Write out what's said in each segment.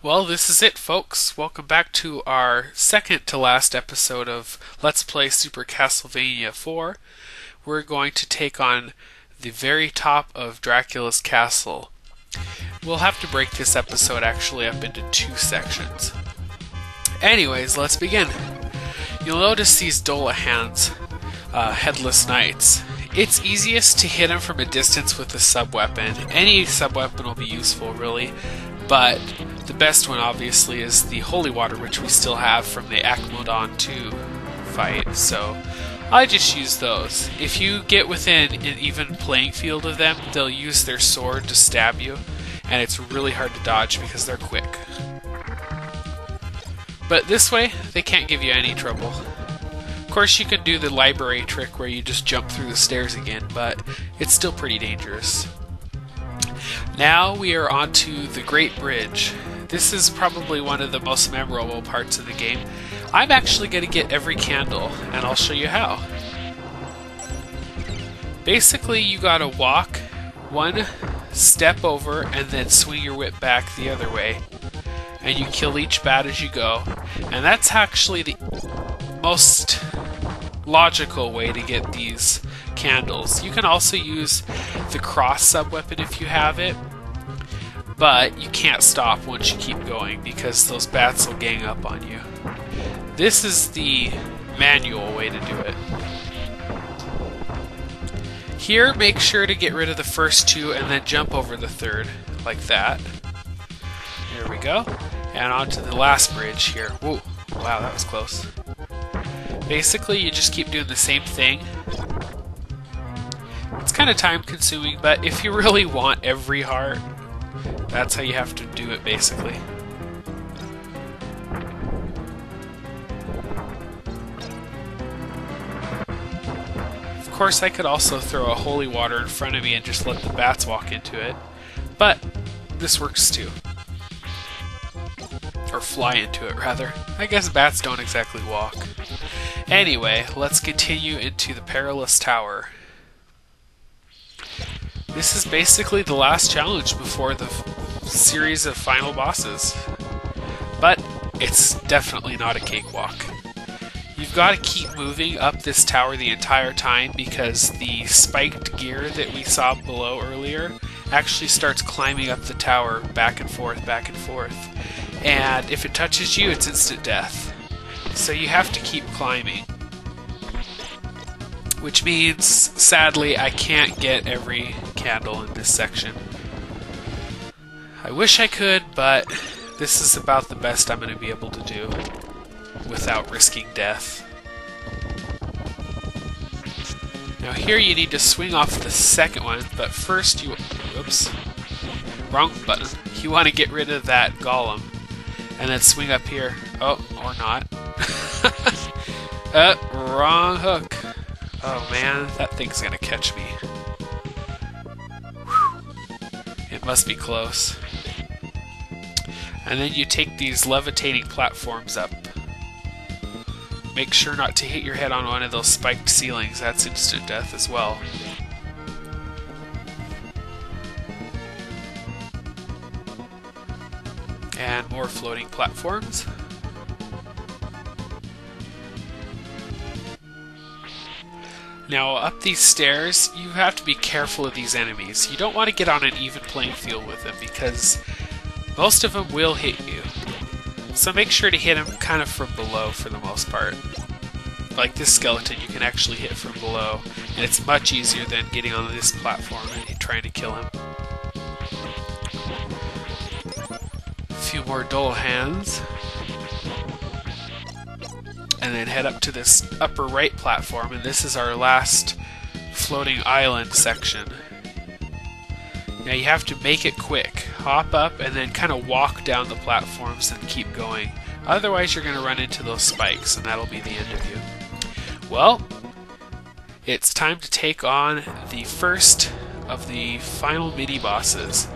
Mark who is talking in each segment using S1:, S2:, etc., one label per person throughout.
S1: Well, this is it, folks. Welcome back to our second to last episode of Let's Play Super Castlevania 4. We're going to take on the very top of Dracula's castle. We'll have to break this episode actually up into two sections. Anyways, let's begin. You'll notice these Dullahans, headless knights. It's easiest to hit them from a distance with a sub-weapon. Any sub-weapon will be useful, really, but the best one, obviously, is the Holy Water, which we still have from the Akmodan II fight, so I just use those. If you get within an even playing field of them, they'll use their sword to stab you, and it's really hard to dodge because they're quick. But this way, they can't give you any trouble. Of course, you can do the library trick where you just jump through the stairs again, but it's still pretty dangerous. Now we are onto the Great Bridge. This is probably one of the most memorable parts of the game. I'm actually going to get every candle, and I'll show you how. Basically, you gotta walk one step over and then swing your whip back the other way. And you kill each bat as you go. And that's actually the most logical way to get these candles. You can also use the cross sub-weapon if you have it, but you can't stop once you keep going because those bats will gang up on you. This is the manual way to do it. Here, make sure to get rid of the first two and then jump over the third, like that. There we go. And onto the last bridge here. Whoa, wow, that was close. Basically, you just keep doing the same thing. It's kind of time consuming, but if you really want every heart, that's how you have to do it, basically. Of course, I could also throw a holy water in front of me and just let the bats walk into it, but this works too. Or fly into it, rather. I guess bats don't exactly walk. Anyway, let's continue into the Perilous Tower. This is basically the last challenge before the series of final bosses. But it's definitely not a cakewalk. You've got to keep moving up this tower the entire time because the spiked gear that we saw below earlier actually starts climbing up the tower back and forth, back and forth. And if it touches you, it's instant death. So you have to keep climbing. Which means, sadly, I can't get every candle in this section. I wish I could, but this is about the best I'm going to be able to do without risking death. Now here you need to swing off the second one, but first you... Whoops. Wrong button. You want to get rid of that golem. And then swing up here. Oh, or not. Wrong hook. Oh man, that thing's gonna catch me. Whew. It must be close. And then you take these levitating platforms up. Make sure not to hit your head on one of those spiked ceilings. That's instant death as well. And more floating platforms. Now, up these stairs, you have to be careful of these enemies. You don't want to get on an even playing field with them because most of them will hit you. So make sure to hit them kind of from below for the most part. Like this skeleton, you can actually hit from below, and it's much easier than getting on this platform and trying to kill him. A few more Dullahans. And then head up to this upper right platform, and this is our last floating island section. Now you have to make it quick. Hop up and then kind of walk down the platforms and keep going. Otherwise you're going to run into those spikes, and that'll be the end of you. Well, it's time to take on the first of the final mini-bosses.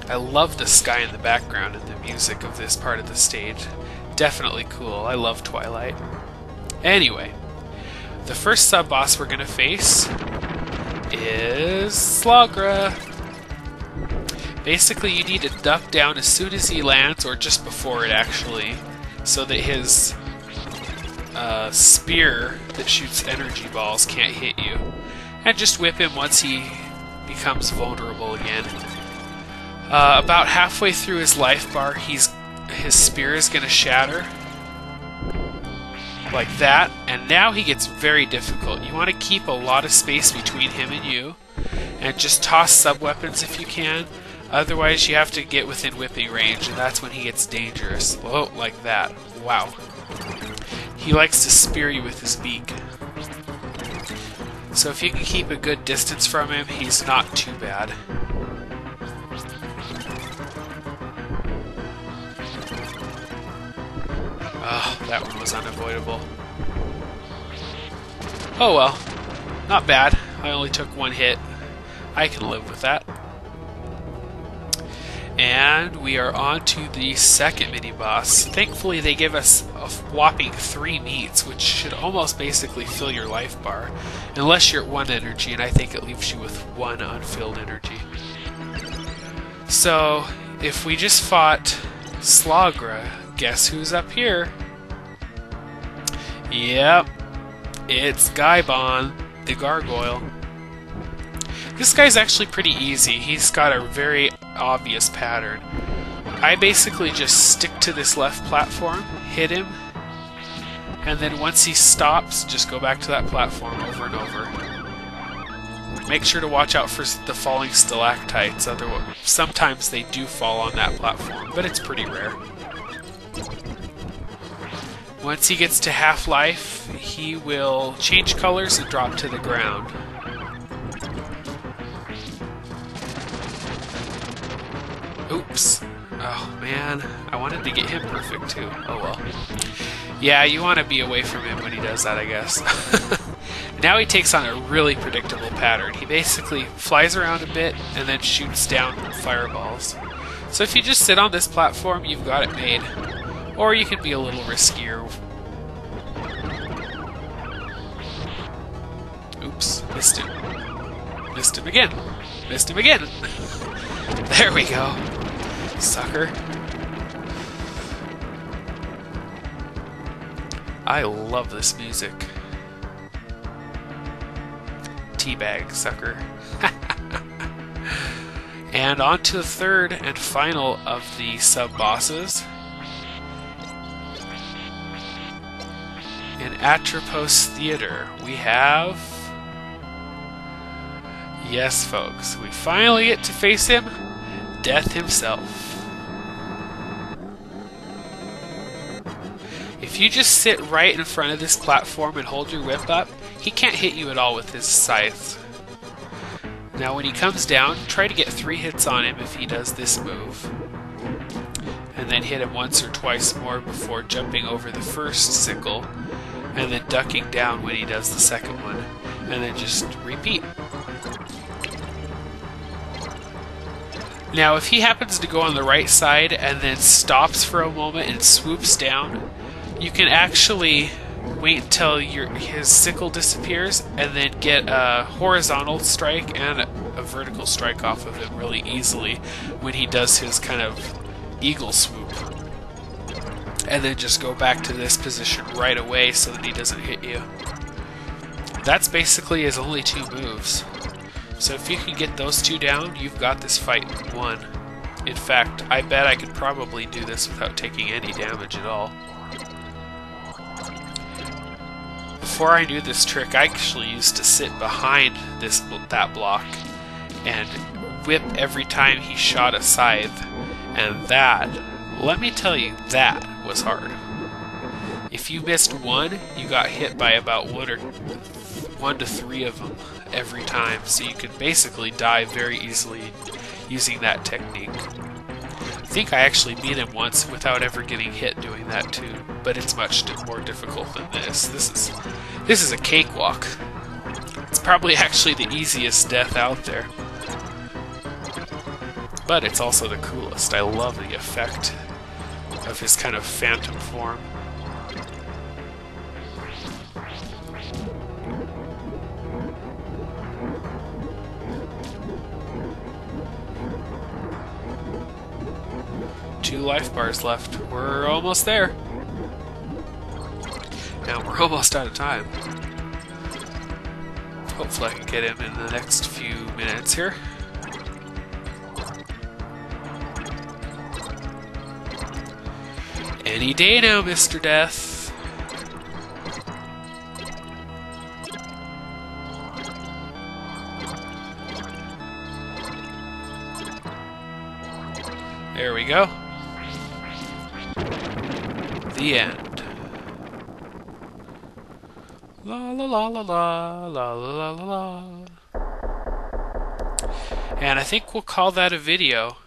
S1: I love the sky in the background and the music of this part of the stage. Definitely cool. I love Twilight. Anyway, the first sub-boss we're going to face is Slogra. Basically, you need to duck down as soon as he lands, or just before it actually, so that his spear that shoots energy balls can't hit you. And just whip him once he becomes vulnerable again. About halfway through his life bar, his spear is going to shatter. Like that, and now he gets very difficult. You want to keep a lot of space between him and you, and just toss sub-weapons if you can. Otherwise, you have to get within whipping range, and that's when he gets dangerous. Whoa, like that. Wow. He likes to spear you with his beak. So if you can keep a good distance from him, he's not too bad. Oh, that one was unavoidable. Oh well. Not bad. I only took one hit. I can live with that. And we are on to the second mini-boss. Thankfully, they give us a whopping 3 meats, which should almost basically fill your life bar. Unless you're at 1 energy, and I think it leaves you with 1 unfilled energy. So, if we just fought Slogra, guess who's up here? Yep, it's Gaibon, the gargoyle. This guy's actually pretty easy. He's got a very obvious pattern. I basically just stick to this left platform, hit him, and then once he stops, just go back to that platform over and over. Make sure to watch out for the falling stalactites. Otherwise, sometimes they do fall on that platform, but it's pretty rare. Once he gets to half-life, he will change colors and drop to the ground. Oops. Oh man, I wanted to get him perfect too. Oh well. Yeah, you want to be away from him when he does that, I guess. Now he takes on a really predictable pattern. He basically flies around a bit and then shoots down fireballs. So if you just sit on this platform, you've got it made. Or you can be a little riskier. Oops, missed him. Missed him again. Missed him again. There we go. Sucker. I love this music. Teabag, sucker. And on to the third and final of the sub-bosses. In Atropos Theater, we have... Yes, folks, we finally get to face him, Death himself. If you just sit right in front of this platform and hold your whip up, he can't hit you at all with his scythe. Now when he comes down, try to get 3 hits on him if he does this move. And then hit him once or twice more before jumping over the first sickle, and then ducking down when he does the second one. And then just repeat. Now if he happens to go on the right side and then stops for a moment and swoops down, you can actually wait until his sickle disappears and then get a horizontal strike and a vertical strike off of him really easily when he does his kind of eagle swoop. And then just go back to this position right away so that he doesn't hit you. That's basically his only 2 moves. So if you can get those 2 down, you've got this fight won. In fact, I bet I could probably do this without taking any damage at all. Before I knew this trick, I actually used to sit behind that block and whip every time he shot a scythe. And that, let me tell you, that was hard. If you missed one, you got hit by about 1 to 3 of them every time, so you could basically die very easily using that technique. I think I actually beat him once without ever getting hit doing that too, but it's much more difficult than this. This is a cakewalk. It's probably actually the easiest death out there. But it's also the coolest. I love the effect of his kind of phantom form. 2 life bars left. We're almost there. Now we're almost out of time. Hopefully I can get him in the next few minutes here. Any day now, Mr. Death. There we go. The end. La la la la la la la la la. And I think we'll call that a video.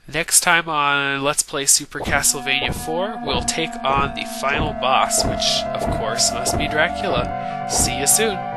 S1: Next time on Let's Play Super Castlevania 4, we'll take on the final boss, which, of course, must be Dracula. See you soon!